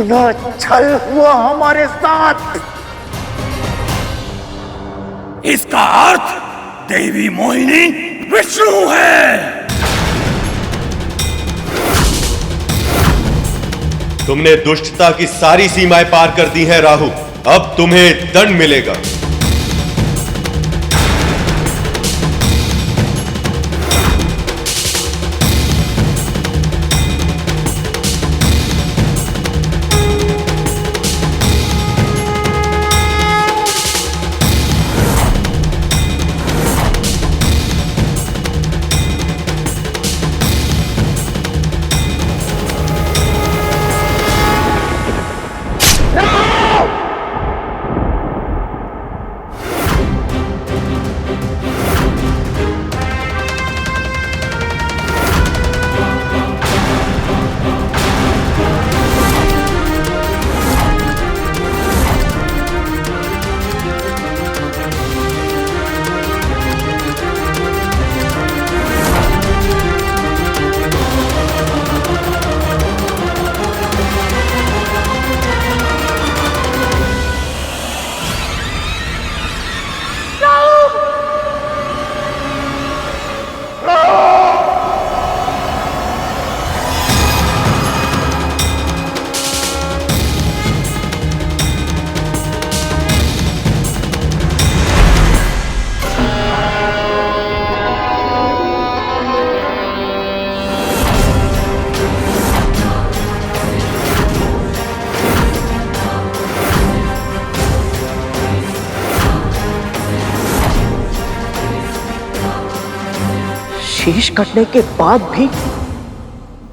पुनः छल हुआ हमारे साथ। इसका अर्थ देवी मोहिनी विष्णु है। तुमने दुष्टता की सारी सीमाएं पार कर दी हैं राहु, अब तुम्हें दंड मिलेगा। शीश कटने के बाद भी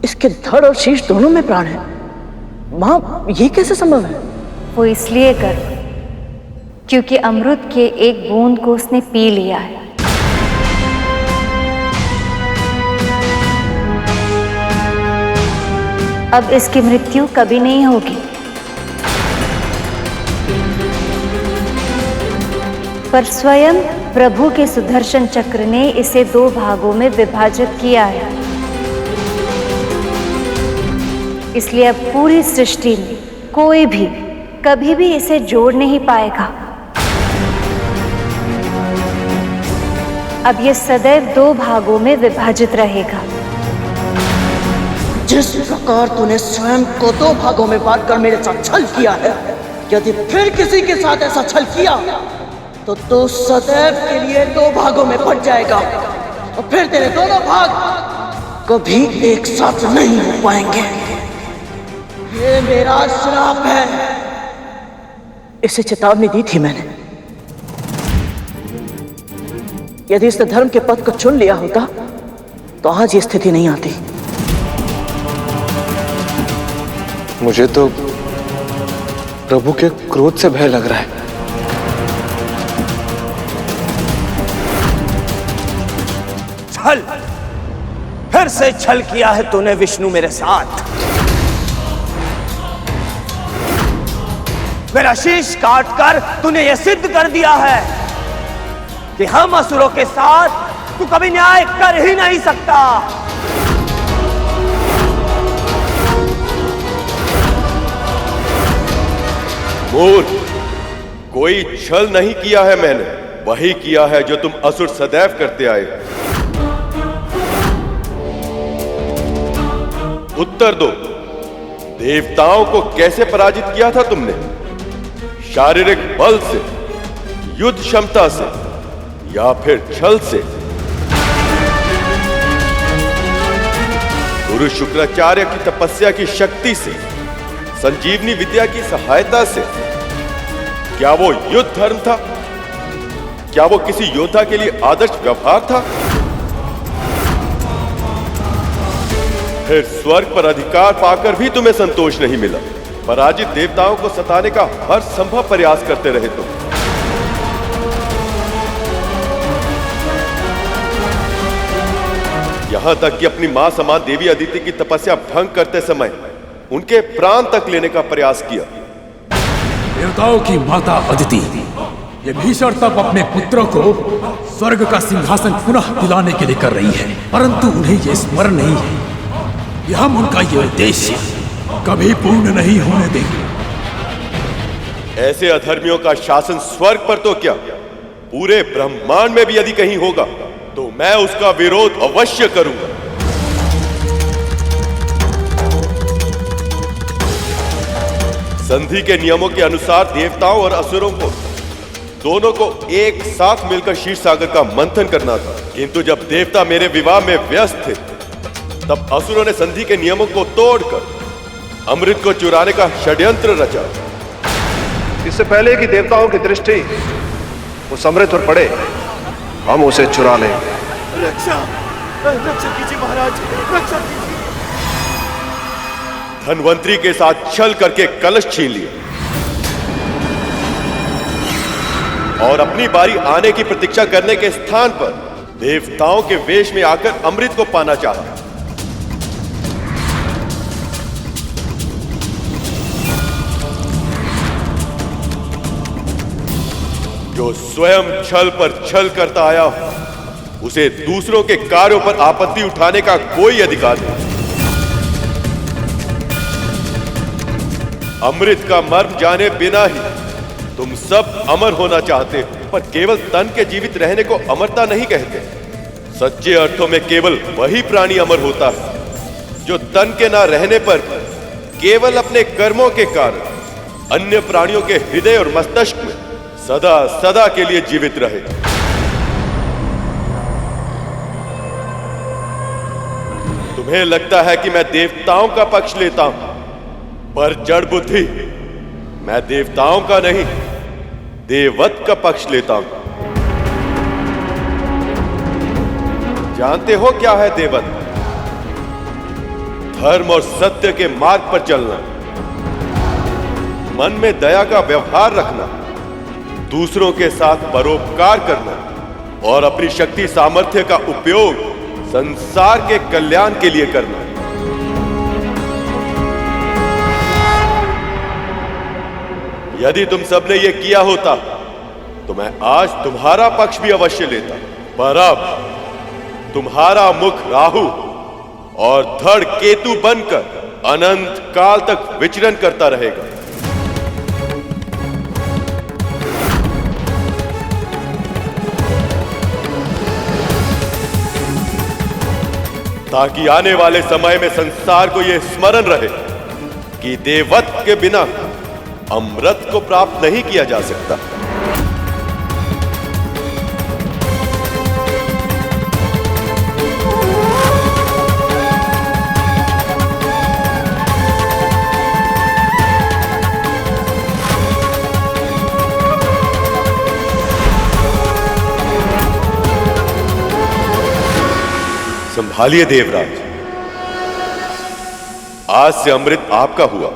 इसके धड़ और शीश दोनों में प्राण है। मां, ये कैसे संभव है? वो इसलिए कर क्योंकि अमृत के एक बूंद को उसने पी लिया है। अब इसकी मृत्यु कभी नहीं होगी, पर स्वयं प्रभु के सुदर्शन चक्र ने इसे 2 भागों में विभाजित किया है। इसलिए अब पूरी सृष्टि में कोई भी कभी भी इसे जोड़ नहीं पाएगा। अब ये सदैव 2 भागों में विभाजित रहेगा। जिस प्रकार तूने स्वयं को 2 भागों में बांटकर मेरे साथ छल किया है, यदि फिर किसी के साथ ऐसा छल किया तो तू सदैव के लिए 2 भागों में बंट जाएगा और फिर तेरे दोनों भाग कभी एक साथ नहीं हो पाएंगे। ये मेरा श्राप है। इसे चेतावनी दी थी मैंने। यदि इसने धर्म के पथ को चुन लिया होता तो आज ये स्थिति नहीं आती। मुझे तो प्रभु के क्रोध से भय लग रहा है। छल, फिर से छल किया है तूने विष्णु मेरे साथ। मेरा शीश काटकर तूने यह सिद्ध कर दिया है कि हम असुरों के साथ तू कभी न्याय कर ही नहीं सकता। मूर्ख, कोई छल नहीं किया है मैंने, वही किया है जो तुम असुर सदैव करते आए। उत्तर दो, देवताओं को कैसे पराजित किया था तुमने? शारीरिक बल से, युद्ध क्षमता से, या फिर छल से? गुरु शुक्राचार्य की तपस्या की शक्ति से, संजीवनी विद्या की सहायता से? क्या वो युद्ध धर्म था? क्या वो किसी योद्धा के लिए आदर्श व्यवहार था? फिर स्वर्ग पर अधिकार पाकर भी तुम्हें संतोष नहीं मिला। पराजित देवताओं को सताने का हर संभव प्रयास करते रहे तुम। यहां तक कि अपनी मां समान देवी अदिति की तपस्या भंग करते समय उनके प्राण तक लेने का प्रयास किया। देवताओं की माता अदिति ये भीषण तप अपने पुत्रों को स्वर्ग का सिंहासन पुनः दिलाने के लिए कर रही है, परंतु उन्हें यह स्मरण नहीं है कि हम उनका ये उद्देश्य कभी पूर्ण नहीं होने देंगे। ऐसे अधर्मियों का शासन स्वर्ग पर तो क्या, पूरे ब्रह्मांड में भी यदि कहीं होगा तो मैं उसका विरोध अवश्य करूंगा। संधि के नियमों के अनुसार देवताओं और असुरों को दोनों को एक साथ मिलकर क्षीर सागर का मंथन करना था, किंतु जब देवता मेरे विवाह में व्यस्त थे तब असुरों ने संधि के नियमों को तोड़कर अमृत को चुराने का षड्यंत्र रचा। इससे पहले कि देवताओं की दृष्टि उस अमृत पर पड़े, हम उसे चुरा लेंगे। रक्षा कीजिए महाराज, रक्षा कीजिए। धनवंतरी के साथ छल करके कलश छीन लिया और अपनी बारी आने की प्रतीक्षा करने के स्थान पर देवताओं के वेश में आकर अमृत को पाना चाहा। जो स्वयं छल पर छल करता आया हो, उसे दूसरों के कार्यों पर आपत्ति उठाने का कोई अधिकार नहीं। अमृत का मर्म जाने बिना ही तुम सब अमर होना चाहते हो, पर केवल तन के जीवित रहने को अमरता नहीं कहते। सच्चे अर्थों में केवल वही प्राणी अमर होता है जो तन के ना रहने पर केवल अपने कर्मों के कारण अन्य प्राणियों के हृदय और मस्तिष्क में सदा सदा के लिए जीवित रहे। तुम्हें लगता है कि मैं देवताओं का पक्ष लेता हूं, पर जड़ बुद्धि, मैं देवताओं का नहीं, देववत का पक्ष लेता हूं। जानते हो क्या है देववत? धर्म और सत्य के मार्ग पर चलना, मन में दया का व्यवहार रखना, दूसरों के साथ परोपकार करना और अपनी शक्ति सामर्थ्य का उपयोग संसार के कल्याण के लिए करना। यदि तुम सबने ये किया होता तो मैं आज तुम्हारा पक्ष भी अवश्य लेता, पर अब तुम्हारा मुख राहु और धड़ केतु बनकर अनंत काल तक विचरण करता रहेगा। ताकि आने वाले समय में संसार को यह स्मरण रहे कि देववत के बिना अमृत को प्राप्त नहीं किया जा सकता। संभालिए देवराज, आज से अमृत आपका हुआ।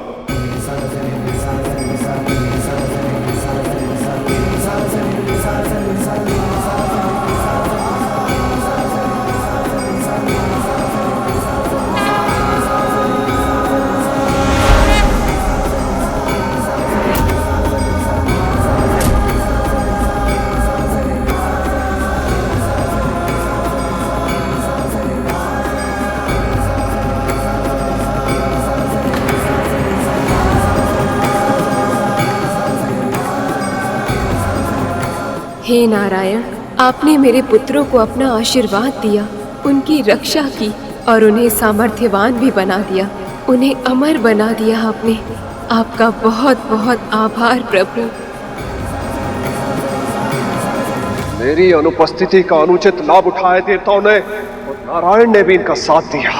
हे नारायण, आपने मेरे पुत्रों को अपना आशीर्वाद दिया, उनकी रक्षा की और उन्हें सामर्थ्यवान भी बना दिया, उन्हें अमर बना दिया आपने। आपका बहुत बहुत आभार प्रभु। मेरी अनुपस्थिति का अनुचित लाभ उठाया देवताओं ने और नारायण ने भी इनका साथ दिया,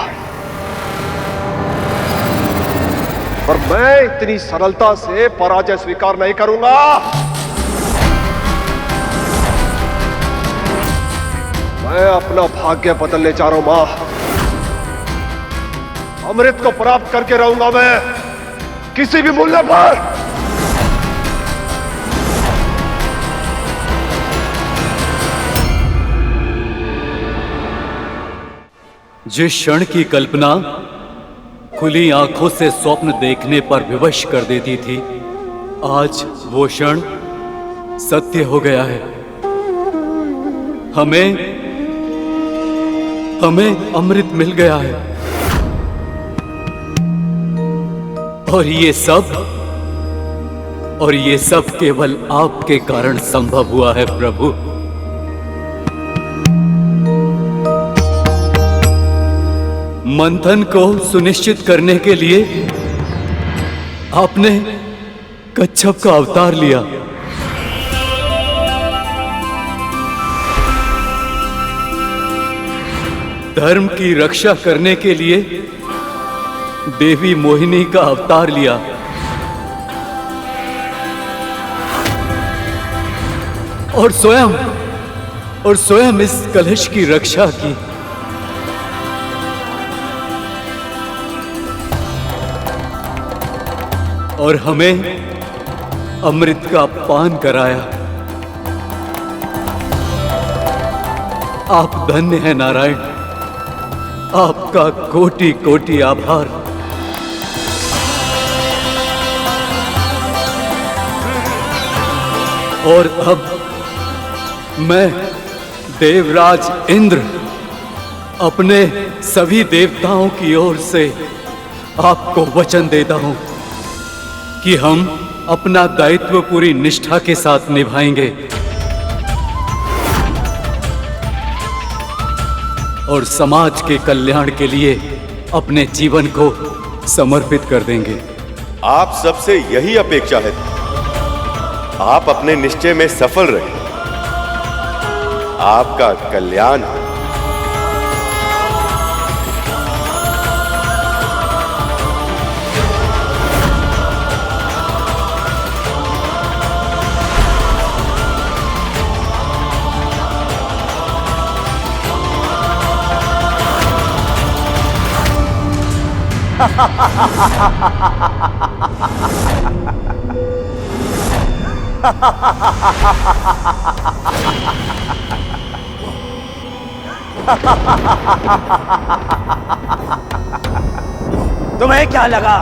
पर मैं इतनी सरलता से पराजय स्वीकार नहीं करूंगा। मैं अपना भाग्य बदलने जा रहा हूं मां। अमृत को प्राप्त करके रहूंगा मैं, किसी भी मूल्य पर। जिस क्षण की कल्पना खुली आंखों से स्वप्न देखने पर विवश कर देती थी, आज वो क्षण सत्य हो गया है। हमें अमृत मिल गया है। और ये सब केवल आपके कारण संभव हुआ है प्रभु। मंथन को सुनिश्चित करने के लिए आपने कच्छप का अवतार लिया। धर्म की रक्षा करने के लिए देवी मोहिनी का अवतार लिया। और स्वयं इस कलश की रक्षा की। और हमें अमृत का पान कराया। आप धन्य हैं नारायण, आपका कोटि कोटि आभार। और अब मैं देवराज इंद्र अपने सभी देवताओं की ओर से आपको वचन देता हूं कि हम अपना दायित्व पूरी निष्ठा के साथ निभाएंगे और समाज के कल्याण के लिए अपने जीवन को समर्पित कर देंगे। आप सबसे यही अपेक्षा है, आप अपने निश्चय में सफल रहे, आपका कल्याण हो। तुम्हें क्या लगा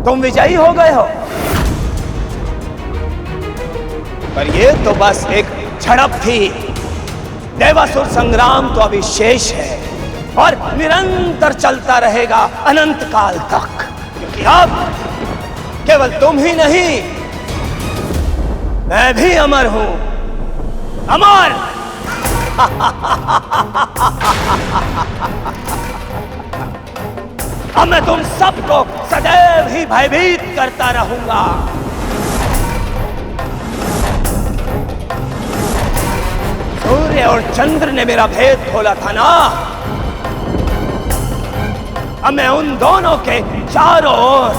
तुम विजयी हो गए हो? पर ये तो बस एक झड़प थी। देवासुर संग्राम तो अभी शेष है और निरंतर चलता रहेगा अनंत काल तक, क्योंकि अब केवल तुम ही नहीं, मैं भी अमर हूं। अमर अब मैं तुम सबको सदैव ही भयभीत करता रहूंगा। सूर्य और चंद्र ने मेरा भेद खोला था ना, अब मैं उन दोनों के चारों ओर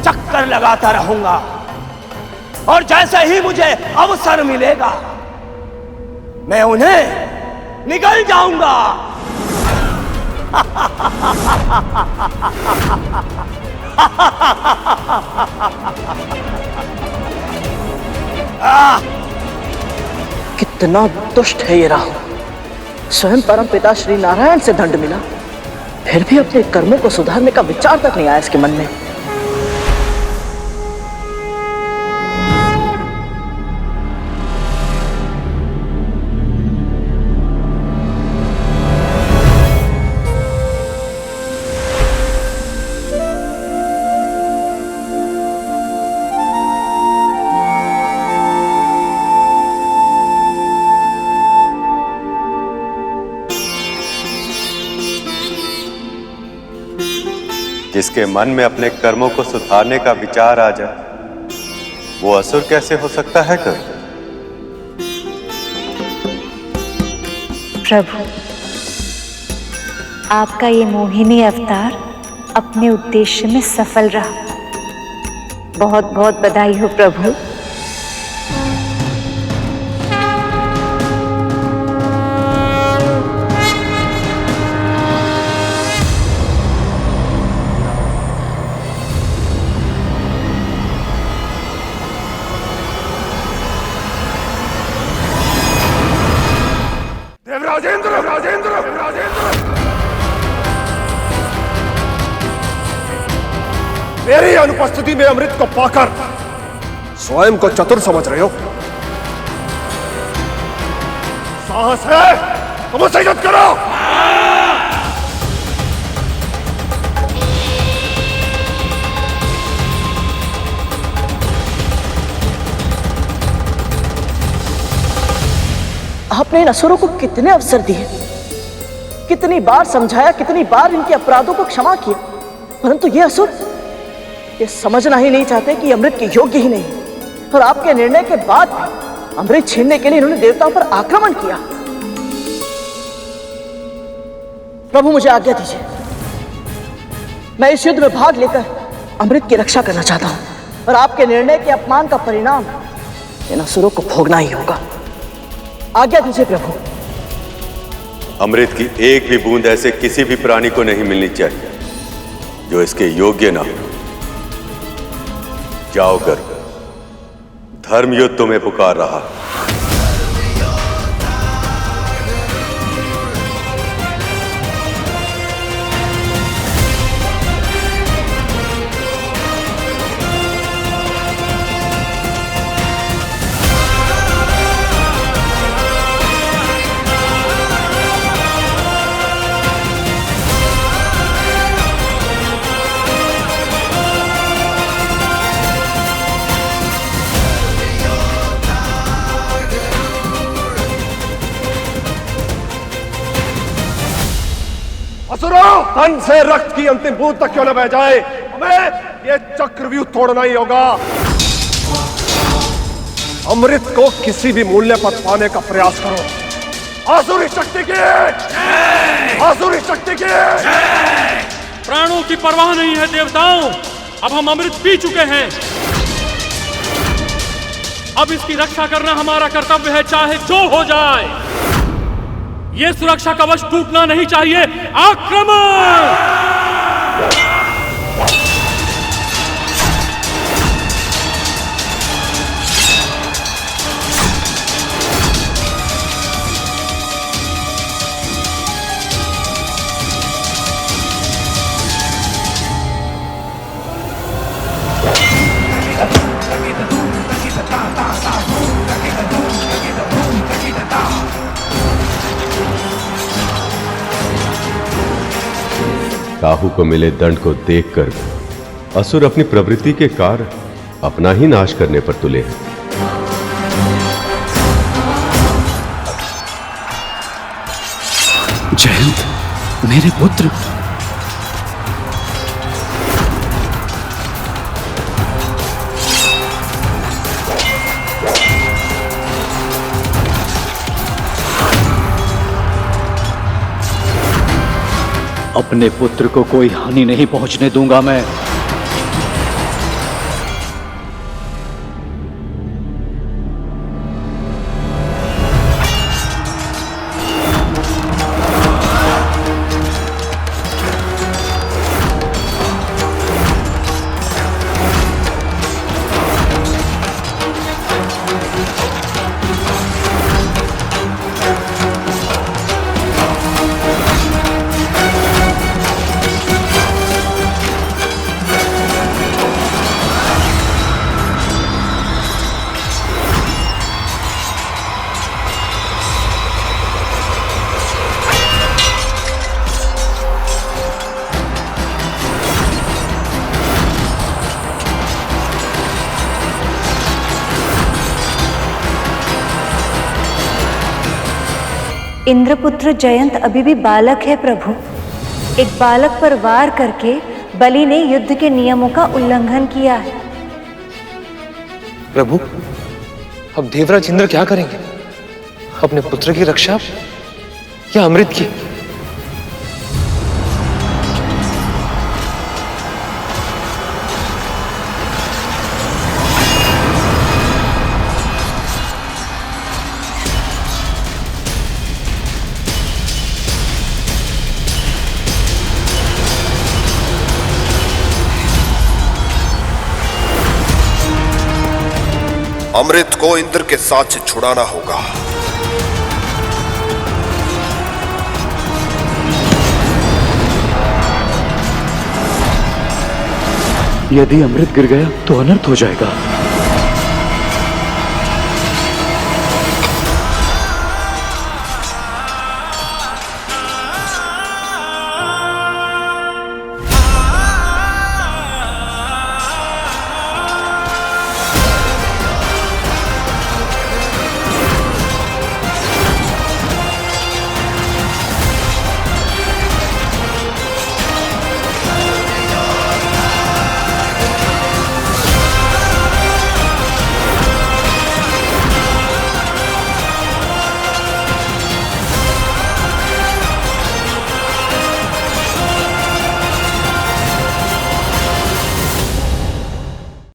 चक्कर लगाता रहूंगा और जैसे ही मुझे अवसर मिलेगा मैं उन्हें निगल जाऊंगा। कितना दुष्ट है ये राहु। स्वयं परम पिता श्री नारायण से दंड मिला, फिर भी अपने कर्मों को सुधारने का विचार तक नहीं आया इसके मन में। जिसके मन में अपने कर्मों को सुधारने का विचार आ जाए, वो असुर कैसे हो सकता है कर? प्रभु, आपका ये मोहिनी अवतार अपने उद्देश्य में सफल रहा। बहुत बहुत बधाई हो प्रभु। मेरी अनुपस्थिति में अमृत को पाकर स्वयं को चतुर समझ रहे हो? साहस है तो मुझसे युद्ध करो। आपने इन असुरों को कितने अवसर दिए, कितनी बार समझाया, कितनी बार इनके अपराधों को क्षमा किया, परंतु ये असुर ये समझना ही नहीं चाहते कि अमृत के योग्य ही नहीं। और आपके निर्णय के बाद अमृत छीनने के लिए इन्होंने देवताओं पर आक्रमण किया। प्रभु मुझे आज्ञा दीजिए, मैं इस युद्ध में भाग लेकर अमृत की रक्षा करना चाहता हूं, और आपके निर्णय के अपमान का परिणाम इन असुरों को भोगना ही होगा। आज्ञा दीजिए प्रभु। अमृत की एक भी बूंद ऐसे किसी भी प्राणी को नहीं मिलनी चाहिए जो इसके योग्य ना हो। जाओ गर्ग, धर्म युद्ध तुम्हें पुकार रहा। तन से रक्त की अंतिम बूंद तक क्यों न बह जाए, हमें ये चक्रव्यूह तोड़ना ही होगा। अमृत को किसी भी मूल्य पर पाने का प्रयास करो। आसुरी शक्ति की, आसुरी शक्ति की। प्राणों की परवाह नहीं है देवताओं, अब हम अमृत पी चुके हैं। अब इसकी रक्षा करना हमारा कर्तव्य है, चाहे जो हो जाए। ये सुरक्षा कवच टूटना नहीं चाहिए। आक्रमण! काहू को मिले दंड को देखकर असुर अपनी प्रवृत्ति के कारण अपना ही नाश करने पर तुले हैं। जयंत, मेरे पुत्र, अपने पुत्र को कोई हानि नहीं पहुंचने दूंगा मैं। इंद्रपुत्र जयंत अभी भी बालक है प्रभु। एक बालक पर वार करके बलि ने युद्ध के नियमों का उल्लंघन किया है। प्रभु, अब देवराज इंद्र क्या करेंगे? अपने पुत्र की रक्षा या अमृत की? अमृत को इंद्र के साथ से छुड़ाना होगा। यदि अमृत गिर गया तो अनर्थ हो जाएगा।